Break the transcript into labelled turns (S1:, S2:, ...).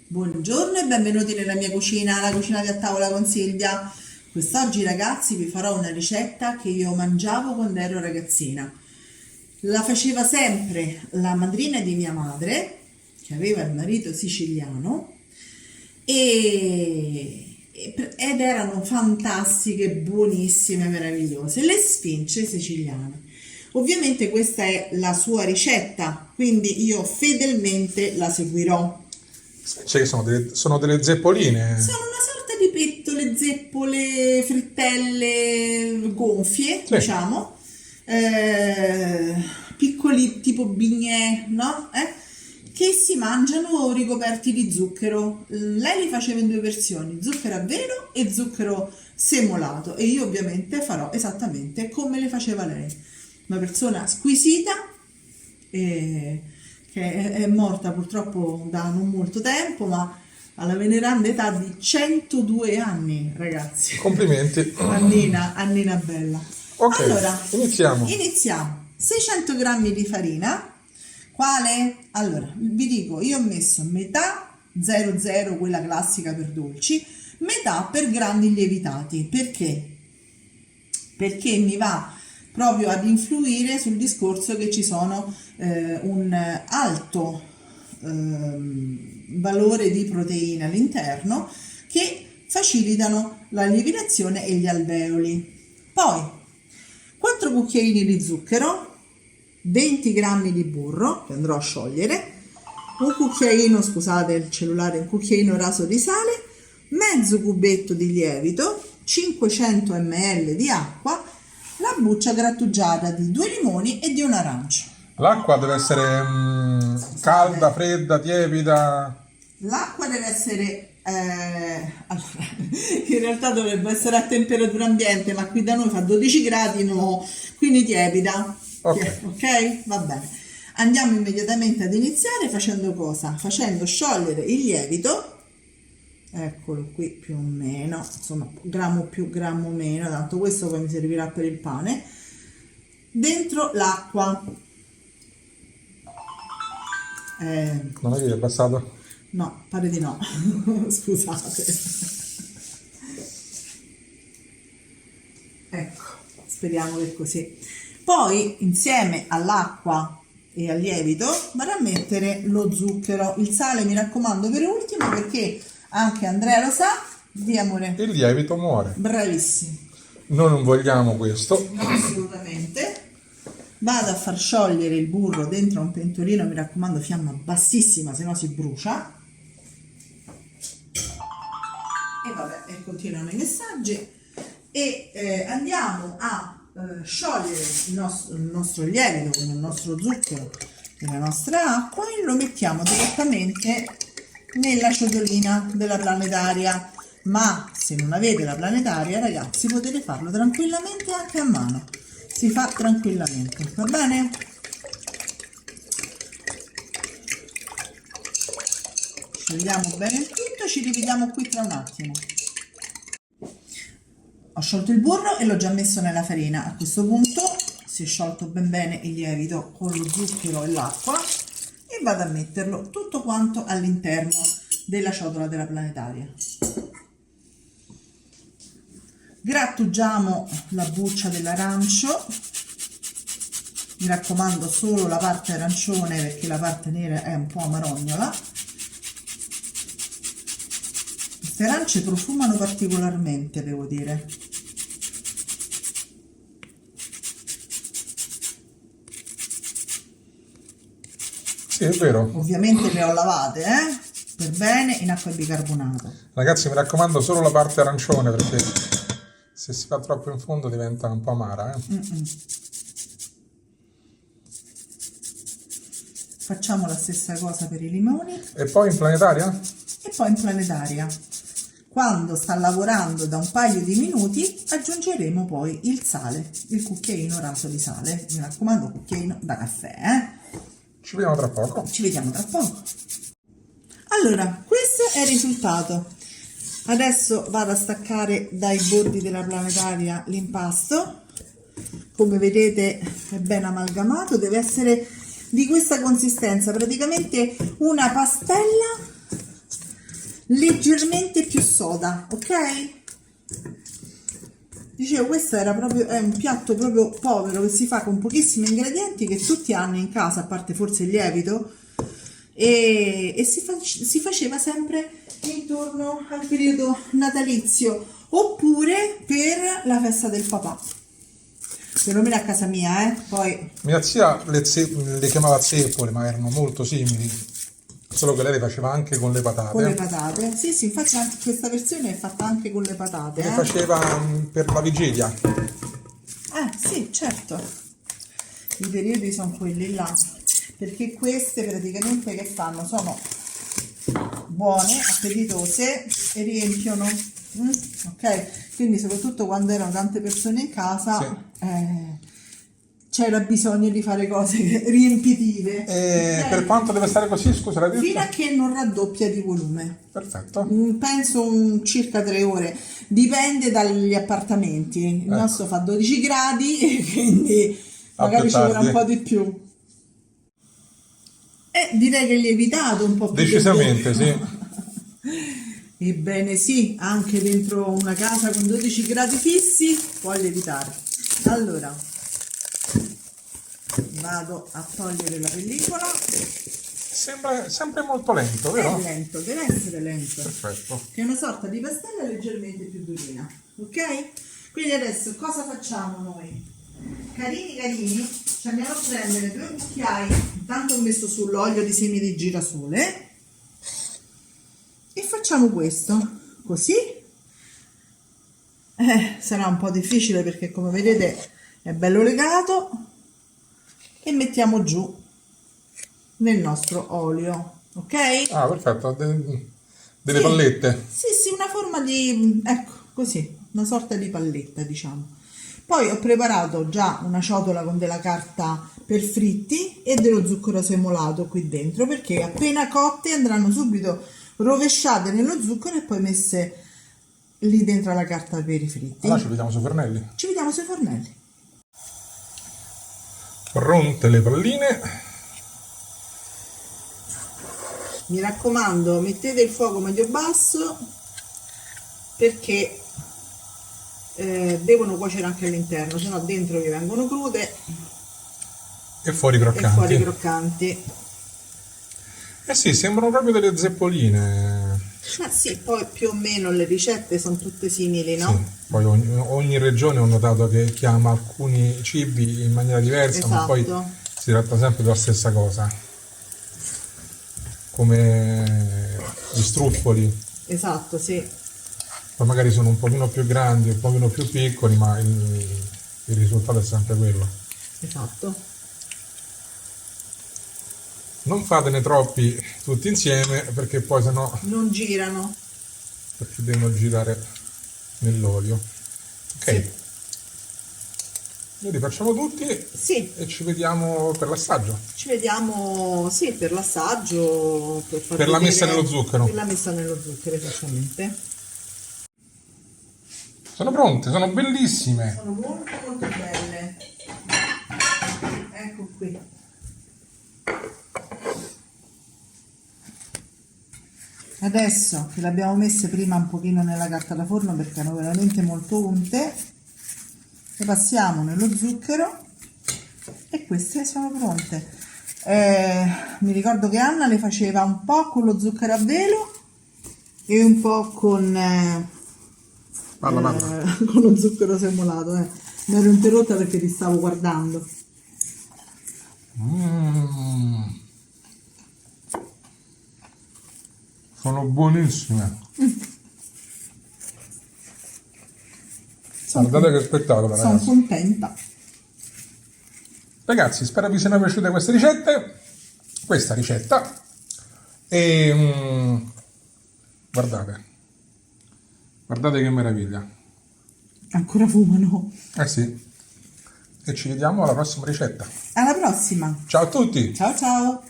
S1: Buongiorno e benvenuti nella mia cucina, la cucina di a tavola con Silvia. Quest'oggi ragazzi vi farò una ricetta che io mangiavo quando ero ragazzina. La faceva sempre la madrina di mia madre, che aveva il marito siciliano, ed erano fantastiche, buonissime, meravigliose, le sfince siciliane. Ovviamente questa è la sua ricetta, quindi io fedelmente la seguirò.
S2: Cioè, che sono delle zeppoline.
S1: Sono una sorta di pettole, zeppole, frittelle gonfie,
S2: Sì.
S1: diciamo, piccoli tipo bignè, no? Che si mangiano ricoperti di zucchero. Lei li faceva in due versioni, zucchero a velo e zucchero semolato, e io ovviamente farò esattamente come le faceva lei. Una persona squisita, che è morta purtroppo da non molto tempo, ma alla veneranda età di 102 anni, ragazzi.
S2: Complimenti.
S1: Annina bella.
S2: Ok,
S1: Allora,
S2: iniziamo.
S1: 600 grammi di farina. Quale? Allora, vi dico, io ho messo metà 00, quella classica per dolci, metà per grandi lievitati. Perché? Perché mi va proprio ad influire sul discorso che ci sono un alto valore di proteine all'interno che facilitano la lievitazione e gli alveoli. Poi 4 cucchiaini di zucchero, 20 grammi di burro che andrò a sciogliere, un cucchiaino, scusate il cellulare, un cucchiaino raso di sale, mezzo cubetto di lievito, 500 ml di acqua, la buccia grattugiata di 2 limoni e di un arancio.
S2: L'acqua deve essere calda, fredda, tiepida.
S1: L'acqua deve essere, allora, in realtà dovrebbe essere a temperatura ambiente, ma qui da noi fa 12 gradi, no, quindi tiepida. Ok? Va bene. Andiamo immediatamente ad iniziare facendo cosa? Facendo sciogliere il lievito. Eccolo qui più o meno, insomma, grammo più, grammo meno, tanto questo poi mi servirà per il pane, dentro l'acqua.
S2: Non è che è passato?
S1: No, pare di no, scusate. Ecco, speriamo che così. Poi, insieme all'acqua e al lievito, vado a mettere lo zucchero. Il sale mi raccomando per ultimo, perché anche Andrea lo sa, di amore.
S2: Il lievito muore.
S1: Bravissimi.
S2: Noi non vogliamo questo.
S1: Assolutamente. Vado a far sciogliere il burro dentro un pentolino, mi raccomando fiamma bassissima, se no si brucia. E vabbè, e continuano i messaggi. E andiamo a sciogliere il nostro lievito con il nostro zucchero e la nostra acqua e lo mettiamo direttamente nella ciotolina della planetaria. Ma se non avete la planetaria, ragazzi, potete farlo tranquillamente anche a mano, si fa tranquillamente, va bene? Sciogliamo bene il tutto, ci rivediamo qui tra un attimo. Ho sciolto il burro e l'ho già messo nella farina. A questo punto si è sciolto ben bene il lievito con lo zucchero e l'acqua e vado a metterlo tutto quanto all'interno della ciotola della planetaria. Grattugiamo la buccia dell'arancio, mi raccomando solo la parte arancione perché la parte nera è un po' amarognola. Queste arance profumano particolarmente, devo dire.
S2: Sì, è vero.
S1: Ovviamente le ho lavate, per bene in acqua e bicarbonato.
S2: Ragazzi, mi raccomando solo la parte arancione, perché se si fa troppo in fondo diventa un po' amara.
S1: Facciamo la stessa cosa per i limoni.
S2: E poi in planetaria?
S1: E poi in planetaria. Quando sta lavorando da un paio di minuti aggiungeremo poi il sale, il cucchiaino raso di sale. Mi raccomando, cucchiaino da caffè,
S2: Ci vediamo tra poco.
S1: Ci vediamo tra poco. Allora, questo è il risultato. Adesso vado a staccare dai bordi della planetaria l'impasto. Come vedete è ben amalgamato, deve essere di questa consistenza, praticamente una pastella leggermente più soda, ok? Dicevo, questo era proprio, è un piatto proprio povero che si fa con pochissimi ingredienti che tutti hanno in casa, a parte forse il lievito, e si faceva sempre intorno al periodo natalizio oppure per la festa del papà. Perlomeno a casa mia, poi
S2: Mia zia le chiamava zeppole, ma erano molto simili, solo che lei le faceva anche con le patate.
S1: con le patate. Sì, sì, infatti anche questa versione è fatta anche con le patate.
S2: Le faceva per la vigilia.
S1: Sì, certo. I periodi sono quelli là. Perché queste praticamente che fanno? Sono buone, appetitose e riempiono. Ok? Quindi soprattutto quando erano tante persone in casa c'era bisogno di fare cose riempitive. Ok?
S2: Per quanto deve stare così, scusa, la
S1: Fino a che non raddoppia di volume.
S2: Perfetto.
S1: Penso circa 3 ore, dipende dagli appartamenti. Il nostro fa 12 gradi, quindi magari ci vorrà un po' di più. Direi che è lievitato un po' più.
S2: Decisamente, sì.
S1: Ebbene sì, anche dentro una casa con 12 gradi fissi può lievitare. Allora, vado a togliere la pellicola.
S2: Sembra sempre molto lento, vero?
S1: È lento, deve essere lento.
S2: Perfetto.
S1: Che è una sorta di pastella leggermente più durina, ok? Quindi adesso cosa facciamo noi? Carini, ci andiamo a prendere 2 cucchiai, intanto ho messo sull'olio di semi di girasole e facciamo questo, così. Sarà un po' difficile perché come vedete è bello legato e mettiamo giù nel nostro olio, ok?
S2: Ah, perfetto. Delle pallette.
S1: Sì, una forma di, ecco, così, una sorta di palletta, diciamo. Poi ho preparato già una ciotola con della carta per fritti e dello zucchero semolato qui dentro, perché appena cotte andranno subito rovesciate nello zucchero e poi messe lì dentro alla carta per i fritti.
S2: Allora ci vediamo sui fornelli.
S1: Ci vediamo sui fornelli.
S2: Pronte le palline.
S1: Mi raccomando, mettete il fuoco medio-basso perché devono cuocere anche all'interno, sennò dentro vi vengono crude
S2: E fuori
S1: e
S2: croccanti.
S1: fuori croccanti.
S2: Eh sì, sembrano proprio delle zeppoline.
S1: Ma sì, poi più o meno le ricette sono tutte simili, no?
S2: Sì. Poi ogni regione ho notato che chiama alcuni cibi in maniera diversa, ma poi
S1: Esatto.
S2: si tratta sempre della stessa cosa. Come gli struffoli.
S1: Esatto, sì.
S2: Poi magari sono un pochino più grandi, un pochino più piccoli, ma il risultato è sempre quello.
S1: Esatto.
S2: Non fatene troppi tutti insieme perché poi sennò
S1: Non girano.
S2: perché devono girare nell'olio. Ok,
S1: Sì.
S2: noi li facciamo tutti
S1: Sì,
S2: e ci vediamo per l'assaggio.
S1: ci vediamo, sì, per l'assaggio, per far
S2: Per la
S1: vedere-
S2: messa nello zucchero.
S1: Per la messa nello zucchero, esattamente.
S2: Sono pronte, sono bellissime.
S1: Sono molto molto belle. Ecco qui. Adesso che le abbiamo messe prima un pochino nella carta da forno perché erano veramente molto unte, le passiamo nello zucchero e queste sono pronte. Mi ricordo che Anna le faceva un po' con lo zucchero a velo e un po' con con lo zucchero semolato. Mi ero interrotta perché ti stavo guardando.
S2: Sono buonissime. Guardate che spettacolo,
S1: Sono
S2: ragazzi.
S1: contenta.
S2: Ragazzi, spero vi siano piaciute queste ricette. Questa ricetta. E guardate. Guardate che meraviglia.
S1: Ancora fumano.
S2: Eh sì. E ci vediamo alla prossima ricetta.
S1: Alla prossima.
S2: Ciao a tutti.
S1: Ciao ciao.